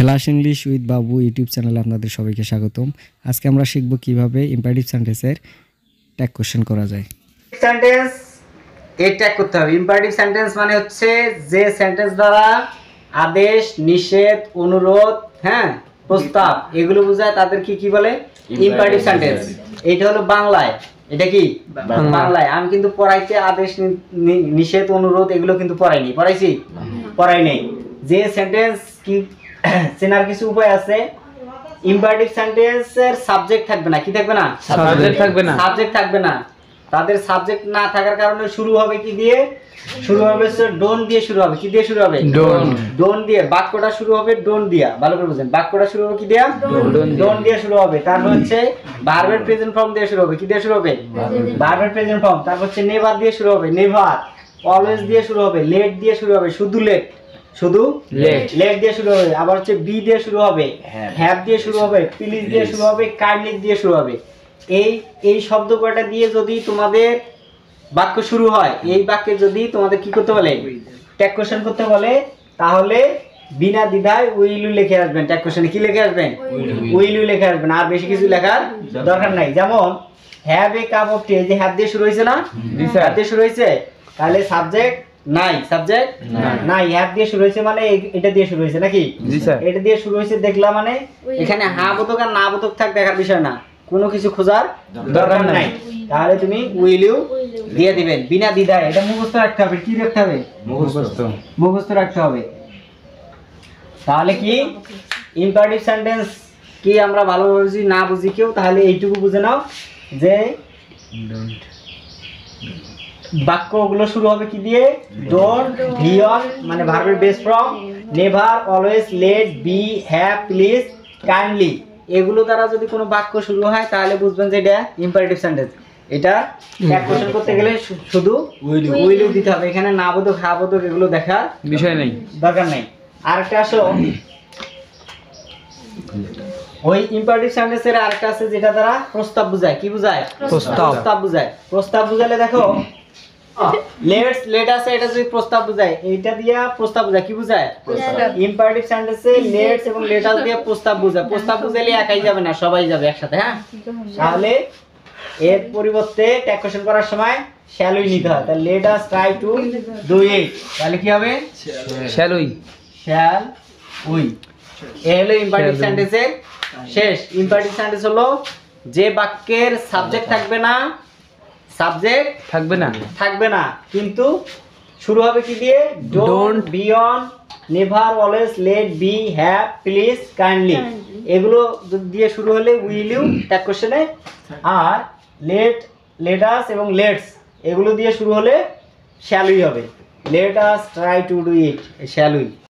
Class English with Babu YouTube চ্যানেলে আপনাদের সবাইকে স্বাগতম। আজকে আমরা শিখব কিভাবে ইম্পারেটিভ সেন্টেন্সের ট্যাগ কোশ্চেন করা যায়। সেন্টেন্স এর ট্যাগ করতে হবে। ইম্পারেটিভ সেন্টেন্স মানে হচ্ছে যে সেন্টেন্স দ্বারা আদেশ, নিষেধ, অনুরোধ, প্রস্তাব এগুলো বোঝায় তাদের কি বলে? Imperative sentence. এটা হলো বাংলায়, এটা কি বাংলায়। আমি কিন্তু পড়াইতে আদেশ, নিষেধ, অনুরোধ এগুলো কিন্তু পড়াইনি। পড়াইছি? পড়াই নাই। যে সেন্টেন্স কি চেনার কিছু উপায় আছে। ইম্পারেটিভ সেন্টেন্সের সাবজেক্ট থাকবে না। কি থাকবে না? সাবজেক্ট থাকবে না। তাদের সাবজেক্ট না থাকার কারণে শুরু হবে কি দিয়ে? শুরু হবে ডোন্ট দিয়ে শুরু হবে। কি দিয়ে শুরু হবে? ডোন্ট দিয়ে। বাক্যটা শুরু হবে ডোন্ট দিয়া। ভালো করে বুঝেন। বাক্যটা শুরু হবে কি দিয়া? ডোন্ট দিয়ে শুরু হবে। তারপর হচ্ছে ভার্বের প্রেজেন্ট ফর্ম দিয়ে শুরু হবে। কি দিয়ে শুরু হবে? ভার্বের প্রেজেন্ট ফর্ম। তারপর হচ্ছে নেভার দিয়ে শুরু হবে। নেভার। অলওয়েজ দিয়ে শুরু হবে। লেট দিয়ে শুরু হবে। শুধু লেট দিয়ে শুরু হবে। আবার হচ্ছে বি দিয়ে শুরু হবে। হ্যাভ দিয়ে শুরু হবে। প্লিজ দিয়ে শুরু হবে। কাইন্ডলি দিয়ে শুরু হবে। এই শব্দ কয়টা দিয়ে যদি তোমাদের বাক্য শুরু হয়, এই বাক্যে যদি তোমাদের কি করতে বলে? ট্যাগ কোশ্চেন করতে বলে, তাহলে বিনা দ্বিধায় উইল লিখে আসবেন। ট্যাগ কোশ্চেনে কি লিখে আসবেন? উইল লিখে আসবেন। আর বেশি কিছু লেখার দরকার নাই। যেমন হ্যাভ এ কাপ অফ টি, এই যে হ্যাভ দিয়ে শুরু হয়েছে না? হ্যাভ দিয়ে শুরু হয়েছে, তাহলে সাবজেক্ট নাই। সাবজেক্ট নাই। হ্যাভ দিয়ে শুরু হয়েছে মানে এটা দিয়ে শুরু হয়েছে নাকি? এটা দিয়ে শুরু হয়েছে দেখলাম মানে এখানে হা বোধক আর না বোধক থাক দেখার বিষয় না, কোনো কিছু খোঁজার দরকার নাই। তাহলে তুমি উইল ইউ দিয়ে দিবেন বিনা দ্বিধায়। এটা মুখস্থ রাখতে হবে। কি রাখতে হবে? মুখস্থ রাখতে হবে। তাহলে কি ইম্পারেটিভ সেন্টেন্স কি আমরা ভালোভাবে বুঝি না বুঝি কেউ, তাহলে এইটুকু বুঝে নাও যে বাক্যগুলো শুরু হবে কি দিয়ে? ডোন্ট, বি অন মানে ভার্বের base form, never, always, let, be, have, please, kindly এগুলো দ্বারা যদি কোনো বাক্য শুরু হয় তাহলে বুঝবেন যে এটা ইম্পারেটিভ সেন্টেন্স। এটা ট্যাগ কোশ্চেন করতে গেলে শুধু উইল ইউ দিতে হবে। এখানে না বোধক, হা বোধক এগুলো দেখার বিষয় নেই, দরকার নেই। আরেকটা আসো, ওই ইম্পারেটিভ সেন্টেন্সের আরেকটা আছে যেটা দ্বারা প্রস্তাব বোঝায়। কি বোঝায়? প্রস্তাব বোঝায়। প্রস্তাব বোঝালে দেখো লেট আছে, এটা যদি প্রস্তাব বোঝায়, এইটা দিয়া প্রস্তাব বোঝায়। কি বোঝায়? ইম্পারেটিভ সেন্টেন্সে লেটস এবং লেটাস দিয়ে প্রস্তাব বোঝায়। প্রস্তাব বুঝাইলে একাই যাবে না, সবাই যাবে একসাথে। তাহলে এর পরিবর্তে ট্যাগ কোশ্চেন করার সময় শ্যাল উই নিতে হয়। তাহলে let us try to do it, তাহলে কি হবে? Shall we. এই হলো ইম্পারেটিভ সেন্টেন্সের শেষ। ইম্পারেটিভ সেন্টেন্স হলো যে বাক্যের সাবজেক্ট থাকবে না কিন্তু শুরু হবে কি দিয়ে? Don't, be on, never, always, let, be, have, please, kindly এগুলো দিয়ে শুরু হলে উইল ইউ ট্যাগ কোশ্চেনে। আর লেট আস এবং লেটস এগুলো দিয়ে শুরু হলে শ্যাল উই হবে। Let us try to do it, shall we.